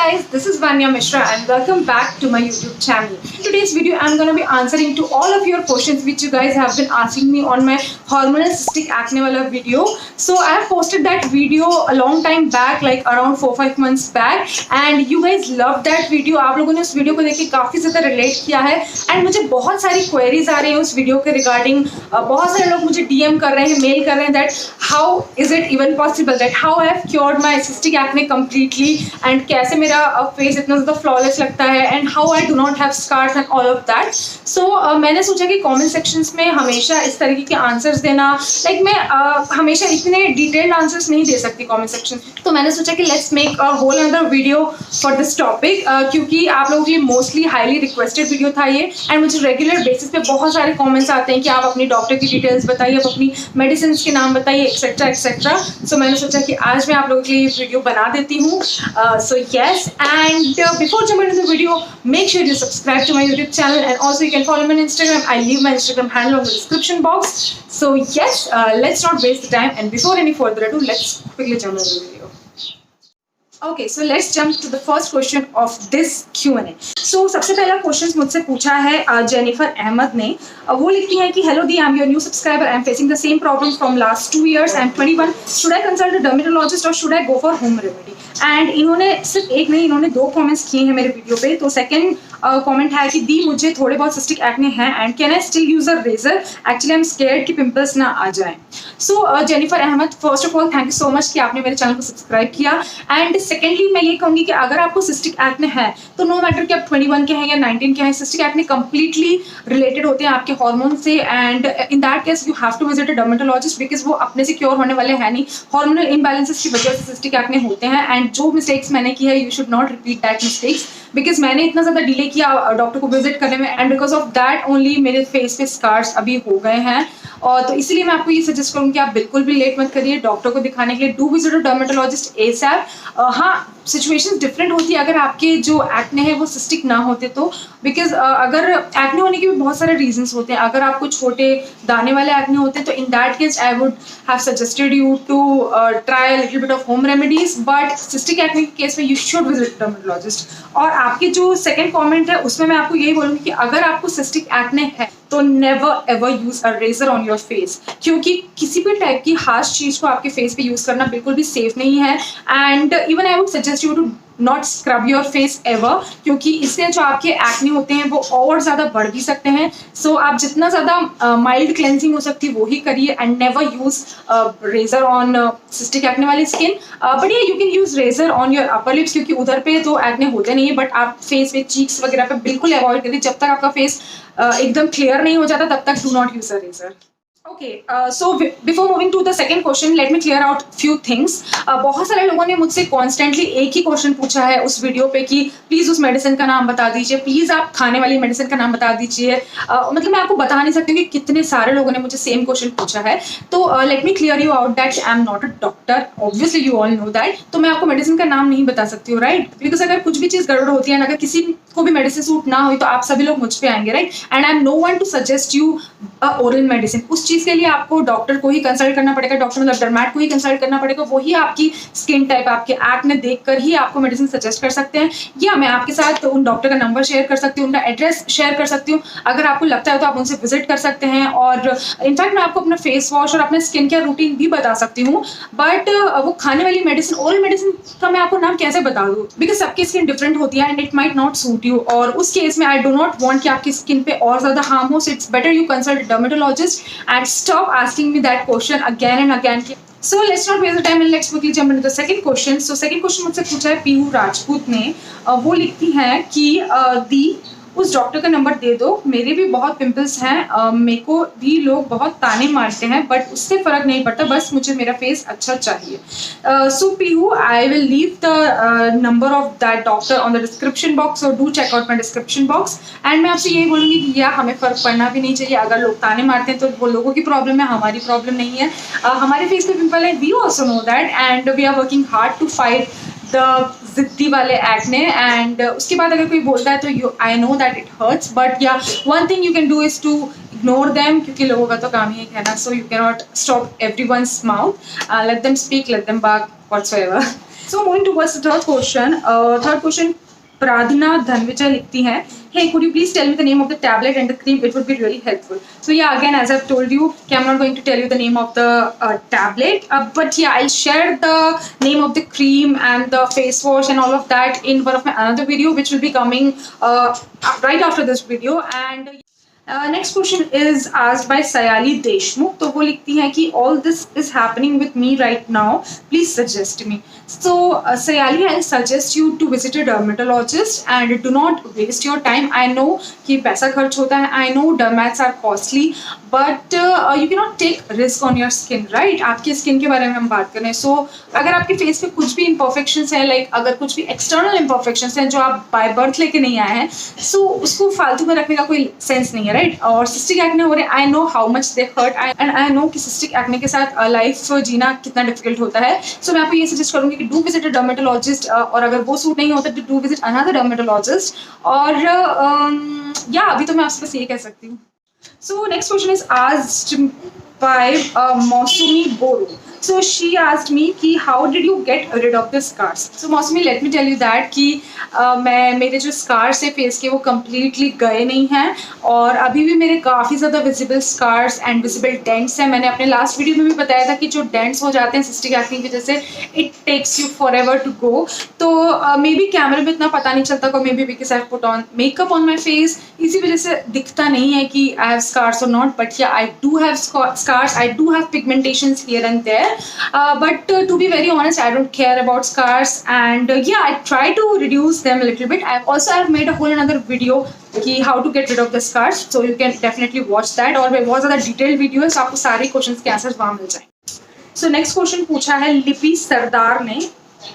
guys, this is Vanya Mishra and welcome back to my YouTube channel. In today's video, I'm going to be answering to all of your questions which you guys have been asking me on my hormonal cystic acne wala video. So I have posted that video a long time back, like around 4-5 months back, and you guys loved that video. आप लोगों ने उस video को देख के काफी ज्यादा relate किया है एंड मुझे बहुत सारी क्वेरीज आ रही है उस वीडियो के रिगार्डिंग. बहुत सारे लोग मुझे डीएम कर रहे हैं, मेल कर रहे हैं that how is it even possible that how I have cured my cystic acne completely and कैसे मेरा फेस इतना ज़्यादा फ्लॉलेस लगता है and how I do not have scars and all of that. So मैंने सोचा कि कमेंट सेक्शंस में हमेशा इस तरीके के आंसर्स देना, लाइक मैं हमेशा इतने डिटेल्ड आंसर्स नहीं दे सकती कमेंट सेक्शन. तो मैंने सोचा कि let's make a whole another video for this topic, क्योंकि आप लोगों के लिए मोस्टली हाईली रिक्वेस्टेड वीडियो था ये एंड मुझे रेगुलर बेसिस पे बहुत सारे कमेंट्स आते हैं कि आप अपनी डॉक्टर की डिटेल्स बताइए, आप अपनी मेडिसिन के नाम बताइए, एक्सेट्रा एक्सेट्रा. सो मैंने सोचा कि आज मैं आप लोगों के लिए वीडियो बना देती हूँ. So yes, and before jumping into the video, make sure you subscribe to my YouTube channel and also you can follow me on Instagram. I leave my Instagram handle on the description box. So yes, let's not waste the time and before any further ado, let's quickly jump into the video. Okay, so let's jump to the first question of this Q&A. So सबसे पहला question मुझसे पूछा है Jennifer Ahmad ने. वो लिखती हैं कि हेलो दी, I am your new subscriber, I am facing the same problem from last 2 years, I am 21, should I consult a dermatologist और should I go for home remedy. And इन्होंने सिर्फ एक नहीं, इन्होंने 2 कमेंट्स किए हैं मेरे वीडियो पे. तो सेकंड कमेंट है कि दी मुझे थोड़े बहुत सिस्टिक एक्ने हैं and can I still use a razor, actually I am scared कि पिंपल्स ना आ जाएं. So Jennifer Ahmed, first of all thank you so much कि आपने मेरे चैनल को सब्सक्राइब किया. एंड सेकेंडली मैं ये कहूँगी कि अगर आपको सिस्टिक एक्ने है तो नो मैटर कि आप 21 के हैं या 19 के हैं, सिस्टिक एक्ने कंप्लीटली रिलेटेड होते हैं आपके हार्मोन से and in that case you have to visit a dermatologist because वो अपने से क्योर होने वाले हैं नहीं. हार्मोनल इम्बैलेंसेस की वजह से सिस्टिक एक्ने होते हैं एंड जो मिस्टेक्स मैंने की है you should not repeat that mistakes because मैंने इतना ज़्यादा डिले किया डॉक्टर को विजिट करने में and because of that only मेरे फेस पे स्कार्स अभी हो गए हैं. और तो इसलिए मैं आपको ये सजेस्ट करूँगी कि आप बिल्कुल भी लेट मत करिए डॉक्टर को दिखाने के लिए. Do visit a dermatologist ASAP. हाँ, सिचुएशंस डिफरेंट होती है अगर आपके जो एक्ने है वो सिस्टिक ना होते तो, बिकॉज अगर एक्ने होने के भी बहुत सारे रीजंस होते हैं. अगर आपको छोटे दाने वाले एक्ने होते हैं तो in that case I would have suggested you to try little bit of home remedies, but cystic acne के केस में यू शुड विजिट डर्मेटोलॉजिस्ट. और आपके जो सेकंड कमेंट है उसमें मैं आपको यही बोलूँगी कि अगर आपको सिस्टिक एक्ने है तो never ever use a razor on your face, क्योंकि किसी भी टाइप की हार्श चीज को आपके फेस पे यूज करना बिल्कुल भी सेफ नहीं है. And even I would suggest you to not scrub your face ever, क्योंकि इससे जो आपके एक्ने होते हैं वो और ज़्यादा बढ़ भी सकते हैं. सो आप जितना ज़्यादा माइल्ड क्लेंजिंग हो सकती है वो ही करिए and never use razor on cystic acne वाली स्किन. बट ये you can use razor on your upper lips, क्योंकि उधर पे तो एक्ने होते नहीं है, बट आप फेस पे चीक्स वगैरह पे बिल्कुल अवॉइड करिए. जब तक आपका फेस एकदम क्लियर नहीं हो जाता तब तक do not use a razor. Okay, so before moving to the second question, let me clear out few things. बहुत सारे लोगों ने मुझसे constantly एक ही क्वेश्चन पूछा है उस वीडियो पे कि प्लीज़ उस मेडिसिन का नाम बता दीजिए, प्लीज़ आप खाने वाली मेडिसिन का नाम बता दीजिए. मतलब मैं आपको बता नहीं सकती कि कितने सारे लोगों ने मुझे सेम क्वेश्चन पूछा है. तो let me clear you out that I am not a doctor, obviously you all know that. तो मैं आपको मेडिसिन का नाम नहीं बता सकती हूँ, राइट? बिकॉज अगर कुछ भी चीज़ गड़बड़ होती है, अगर किसी को भी मेडिसिन सूट ना हुई तो आप सभी लोग मुझ पे आएंगे, right? And I am no one to suggest you oral medicine. उस चीज़ के लिए आपको डॉक्टर को ही कंसल्ट करना पड़ेगा, डॉक्टर मतलब डर्मेट को ही कंसल्ट करना पड़ेगा. वही आपकी स्किन टाइप, आपके एक्ने देखकर ही आपको मेडिसिन सजेस्ट कर सकते हैं. या मैं आपके साथ उन डॉक्टर का नंबर शेयर कर सकती हूँ, उनका एड्रेस शेयर कर सकती हूँ. अगर आपको लगता है तो आप उनसे विजिट कर सकते हैं. और इनफैक्ट मैं आपको अपना फेस वॉश और अपना स्किन केयर रूटीन भी बता सकती हूँ. बट वो खाने वाली मेडिसिन, ओरल मेडिसिन का मैं आपको नाम कैसे बता दूँ, बिकॉज सबकी स्किन डिफरेंट होती है and it might not suit you. और उस केस में आई डो नॉट वांट कि आपकी स्किन पे और ज़्यादा हार्म हो. So it's better you consult dermatologist and stop asking me that question again and again. So let's not waste the time and let's quickly jump into the second question. So second question मुझसे पूछा है पीहू राजपूत ने. वो लिखती हैं कि दी उस doctor का नंबर दे दो, मेरे भी बहुत पिंपल्स हैं, मेरे को भी लोग बहुत ताने मारते हैं बट उससे फ़र्क नहीं पड़ता, बस मुझे मेरा फेस अच्छा चाहिए. So Pihu, I will leave the number of that doctor on the description box और do check out my description box. And मैं आपसे यही बोलूँगी कि या हमें फ़र्क पड़ना भी नहीं चाहिए. अगर लोग ताने मारते हैं तो वो लोगों की प्रॉब्लम है, हमारी प्रॉब्लम नहीं है. हमारे फेस पे पिंपल है, we also know that and we are working hard to fight the जिद्दी वाले एक्ने. एंड उसके बाद अगर कोई बोलता है तो you I know that it hurts, but yeah one thing you can do is to ignore them, क्योंकि लोगों का तो काम ही है कहना. So you can not stop everyone's mouth, let them speak, let them bark, whatsoever. So moving towards the third question. Third question Prarthana Dhanvijay लिखती हैं, hey, could you please tell me the name of the tablet and the cream? It would be really helpful. So yeah, again, as I've told you, I'm not going to tell you the name of the tablet, but yeah, I'll share the name of the cream and the face wash and all of that in one of my another video, which will be coming right after this video. And next question is asked by Sayali Deshmukh. तो वो लिखती हैं कि all this is happening with me right now. Please suggest me. So Sayali, I suggest you to visit a dermatologist and do not waste your time. I know कि पैसा खर्च होता है. I know dermats are costly, but you cannot take risk on your skin, right? आपकी skin के बारे में हम बात कर रहे हैं. So अगर आपके face पे कुछ भी imperfections हैं, like अगर कुछ भी external imperfections हैं जो आप by birth लेके नहीं आए हैं, so उसको फालतू में रखने का कोई sense नहीं है, right? और cystic acne हो रहे, I know how much they hurt, and I know कि cystic acne के साथ life जीना कितना difficult होता है. So मैं आपको ये suggest करूँगी कि do visit a dermatologist, और अगर वो सूट नहीं होता तो do visit another dermatologist. और या अभी तो मैं आपसे बस ये कह सकती हूँ. So next question is asked by Mausumi Boru. So she asked me कि how did you get rid of the scars? So Mausumi, let me tell you that कि मेरे जो scars है face के वो completely गए नहीं हैं, और अभी भी मेरे काफ़ी ज़्यादा visible scars and visible dents हैं. मैंने अपने last video में भी बताया था कि जो dents हो जाते हैं cystic acne की वजह से, it takes you forever to go. तो maybe कैमरे में इतना पता नहीं चलता, or maybe because I've put on makeup on my face, इसी वजह से दिखता नहीं है कि I have scars or not. But yeah, I do have scars. I do have pigmentations here and there. But to be very honest, I don't care about scars, and yeah, I try to reduce them a little bit. I've made a whole another video कि how to get rid of the scars, so you can definitely watch that. और बहुत ज़्यादा detailed video है, so आपको सारे questions के answers वहाँ मिल जाएं. So next question पूछा है लिपि सरदार ने.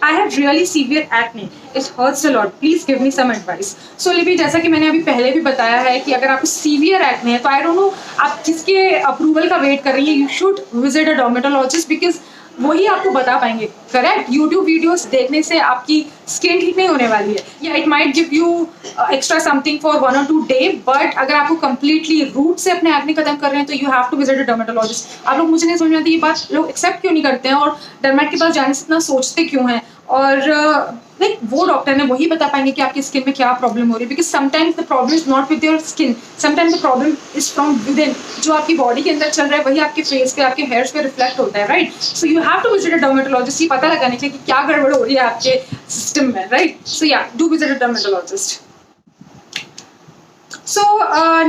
I have really severe acne. It hurts a lot. Please give me some advice. So लिपि, जैसा कि मैंने अभी पहले भी बताया है कि अगर आपको severe acne है तो I don't know आप किसके approval का वेट कर रही हैं. You should visit a dermatologist because वही आपको बता पाएंगे. करेक्ट, यूट्यूब वीडियोस देखने से आपकी स्किन ठीक नहीं होने वाली है. या it might give you extra something for 1 or 2 days, but अगर आपको कंप्लीटली रूट से अपने एक्ने खत्म कर रहे हैं तो you have to visit a dermatologist. आप लोग, मुझे नहीं समझ में आती ये बात, लोग एक्सेप्ट क्यों नहीं करते हैं और डर्मेट के पास जाने से इतना सोचते क्यों हैं. और लाइक वो डॉक्टर ने वही बता पाएंगे कि आपकी स्किन में क्या प्रॉब्लम हो रही है. Because sometimes the problem is not with your skin, sometimes the problem is from with in. जो आपकी बॉडी के अंदर चल रहा है वही आपके फेस पे, आपके हेयर्स पे रिफ्लेक्ट होता है, right. So you have to visit a dermatologist, ये पता लगाने के लिए कि क्या गड़बड़ हो रही है आपके सिस्टम में, राइट. सो या, do visit a dermatologist. So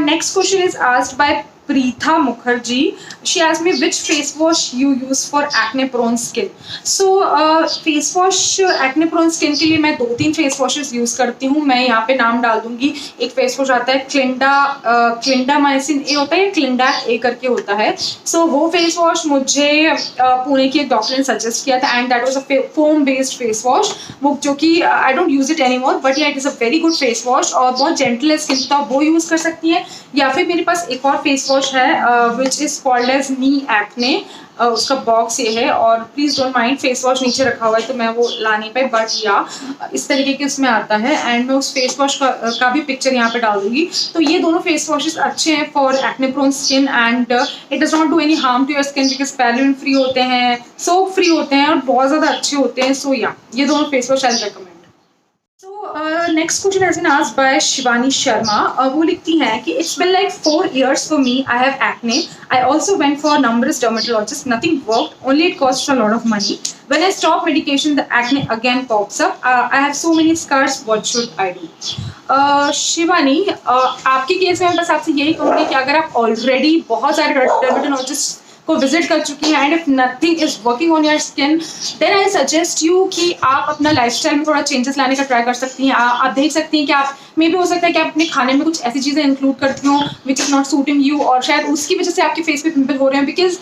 next question is asked by Preetha Mukherjee. She asked me which face wash you use for acne prone skin. So face wash acne prone skin के लिए मैं 2-3 face washes use करती हूँ. मैं यहाँ पे नाम डाल दूंगी. एक face wash आता है क्लिंडामाइसिन ए होता है या क्लिंडाक ए करके होता है. So वो face wash मुझे पुणे की एक डॉक्टर ने सजेस्ट किया था, and that was a foam based face wash, वो जो कि I don't use it anymore, but yeah, it is a very good face wash और बहुत gentle है स्किन, तो वो यूज़ कर सकती हैं. या फिर मेरे पास एक और फेस वॉश है विच इज़ कॉल्ड एज नी एक्ने. उसका बॉक्स ये है, और please don't mind face wash नीचे रखा हुआ है तो मैं वो ला नहीं पाई, बट या इस तरीके के उसमें आता है. एंड मैं उस फेस वॉश का भी पिक्चर यहाँ पे डाल दूंगी. तो ये दोनों फेस वॉशेस अच्छे हैं for acne prone skin, and it does not do any harm to your skin because paraben free होते हैं, सोप फ्री होते हैं और बहुत ज़्यादा अच्छे होते हैं. सो या, ये दोनों face wash I recommend. Next question has been asked by Shivani Sharma. वो लिखती हैं कि it's been like 4 years for me. I have acne. I also went for numerous dermatologists. Nothing worked. Only it cost a lot of money. When I stop medication, the acne again pops up. I have so many scars. What should I do? Shivani, आपके case में मैं बस आपसे यही कहूँगी कि अगर आप ऑलरेडी बहुत सारे डर्मेटोलॉजिस्ट को विजिट कर चुकी हैं and if nothing is working on your skin, then I suggest you कि आप अपना लाइफस्टाइल में थोड़ा चेंजेस लाने का ट्राई कर सकती हैं. आप देख सकती हैं कि आप मे भी हो सकता है कि आप अपने खाने में कुछ ऐसी चीज़ें इंक्लूड करती हो which is not shooting you, और शायद उसकी वजह से आपके फेस पे पिंपल हो रहे हैं. बिकॉज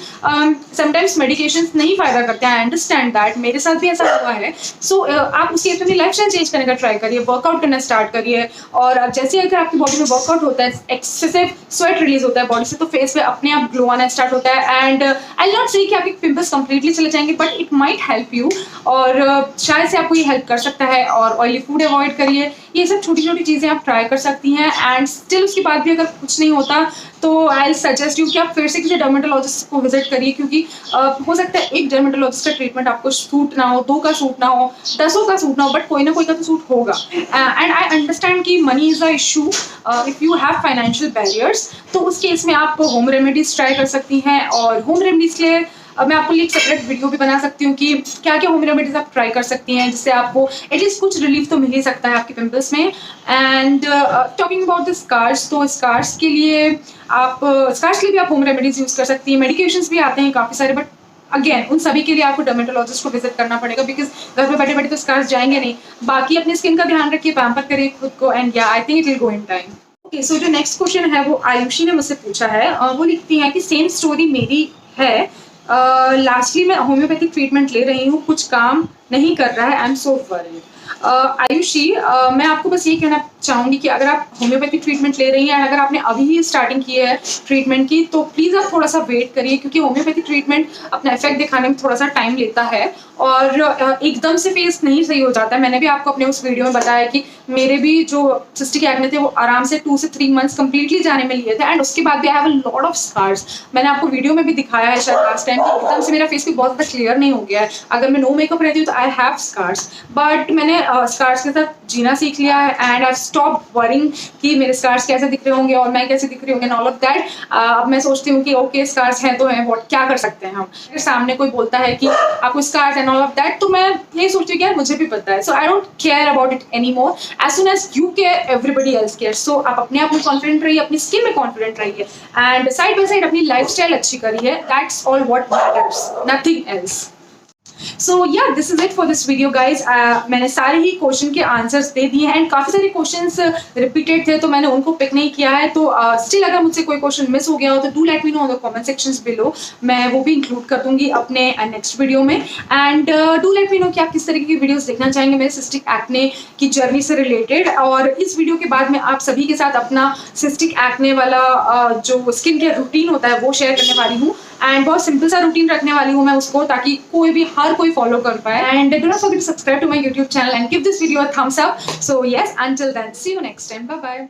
समटाइम्स मेडिकेशंस नहीं फ़ायदा करते हैं. आई अंडरस्टैंड दैट, मेरे साथ भी ऐसा हुआ है. सो आप उसकी अपनी लाइफस्टाइल चेंज करने का ट्राई करिए, वर्कआउट करना स्टार्ट करिए. और अब जैसे अगर आपकी बॉडी में वर्कआउट होता है, एक्सेसिव स्वेट रिलीज होता है बॉडी से, तो फेस पे अपने आप ग्लो आना स्टार्ट होता है. एंड एंड आई नॉट से कि आपके पिंपल्स कंप्लीटली चले जाएंगे, but it might help you, और शायद से आपको ये हेल्प कर सकता है। और ऑयली फूड अवॉइड करिए, ये सब छोटी छोटी चीज़ें आप ट्राई कर सकती हैं। एंड स्टिल उसके बाद भी अगर कुछ नहीं होता तो आई सजेस्ट यू कि आप फिर से किसी डर्मेटोलॉजिस्ट को विजिट करिए, क्योंकि हो सकता है एक डर्मेटोलॉजिस्ट का ट्रीटमेंट आपको सूट ना हो, 2 का सूट ना हो, 10 का सूट ना हो, बट कोई ना कोई का तो सूट होगा। एंड आई अंडरस्टैंड कि money is a issue, if you have financial barriers, तो उस केस में आप होम रेमेडीज ट्राई कर सकती हैं। और होम रेमेडीज के लिए मैं आपको एक सेपरेट वीडियो भी बना सकती हूँ कि क्या क्या होम रेमेडीज आप ट्राई कर सकती हैं, जिससे आपको एटलीस्ट कुछ रिलीफ तो मिल ही सकता है आपके पिंपल्स में। And talking about the scars, तो स्कार्स के लिए भी आप होम रेमेडीज यूज़ कर सकती हैं। मेडिकेशंस भी आते हैं काफ़ी सारे, बट अगेन उन सभी के लिए आपको डर्मेटोलॉजिस्ट को विजिट करना पड़ेगा, बिकॉज घर में बैठे बैठे तो स्कार्स जाएंगे नहीं। बाकी अपनी स्किन का ध्यान रखिए, पैम्पर करिए खुद को, and yeah I think it will go in time. Okay, so जो नेक्स्ट क्वेश्चन है वो आयुषी ने मुझसे पूछा है। वो लिखती हैं कि सेम स्टोरी मेरी है, लास्टली मैं होम्योपैथिक ट्रीटमेंट ले रही हूँ, कुछ काम नहीं कर रहा है, I am so worried. Ayushi, मैं आपको बस ये कहना चाहूँगी कि अगर आप होम्योपैथिक ट्रीटमेंट ले रही हैं, अगर आपने अभी ही स्टार्टिंग की है ट्रीटमेंट की, तो प्लीज़ आप थोड़ा सा वेट करिए, क्योंकि होम्योपैथिक ट्रीटमेंट अपना इफेक्ट दिखाने में थोड़ा सा टाइम लेता है और एकदम से फेस नहीं सही हो जाता है। मैंने भी आपको अपने उस वीडियो में बताया कि मेरे भी जो सिस्टिक एक्ने थे वो आराम से 2 से 3 मंथ्स कंप्लीटली जाने में लिए थे, एंड उसके बाद भी I have a lot of scars. मैंने आपको वीडियो में भी दिखाया है शायद लास्ट टाइम, एकदम से मेरा फेस भी बहुत ज़्यादा क्लियर नहीं हो गया है। अगर मैं नो मेकअप रहती हूँ तो आई हैव स्कार्स, बट मैंने स्कार्स के साथ जीना सीख लिया है, एंड आई स्टॉप वरिंग कि मेरे स्कार्स कैसे दिख रहे होंगे और मैं कैसे दिख रही होंगी, ऑल ऑफ दैट। अब मैं सोचती हूँ कि ओके स्कार्स हैं तो हैं, व्हाट क्या कर सकते हैं हम। अगर सामने कोई बोलता है कि आपको scars and all of that, तो मैं ये सोचती हूँ कि यार मुझे भी पता है, so I don't care about it any more. As soon as you care everybody else care. So आप अपने आप में कॉन्फिडेंट रहिए, अपनी स्किन में कॉन्फिडेंट रहिए, एंड साइड बाय साइड अपनी लाइफस्टाइल अच्छी करिए, that's all what matters, nothing else. So yeah this is it for this video guys. मैंने सारे ही क्वेश्चन के आंसर्स दे दिए हैं, एंड काफ़ी सारे क्वेश्चंस रिपीटेड थे तो मैंने उनको पिक नहीं किया है। तो स्टिल अगर मुझसे कोई क्वेश्चन मिस हो गया हो तो do let me know in the comment sections below, मैं वो भी इंक्लूड कर दूंगी अपने नेक्स्ट वीडियो में। And do let me know कि आप किस तरीके की वीडियोस देखना चाहेंगे मेरे सिस्टिक एक्ने की जर्नी से रिलेटेड। और इस वीडियो के बाद मैं आप सभी के साथ अपना सिस्टिक एक्ने वाला जो स्किन केयर रूटीन होता है वो शेयर करने वाली हूँ, एंड बहुत सिंपल सा रूटीन रखने वाली हूँ मैं उसको, ताकि हर कोई फॉलो कर पाए। And do not forget to subscribe to my YouTube channel and give this video a thumbs up. So yes, until then see you next time, bye bye.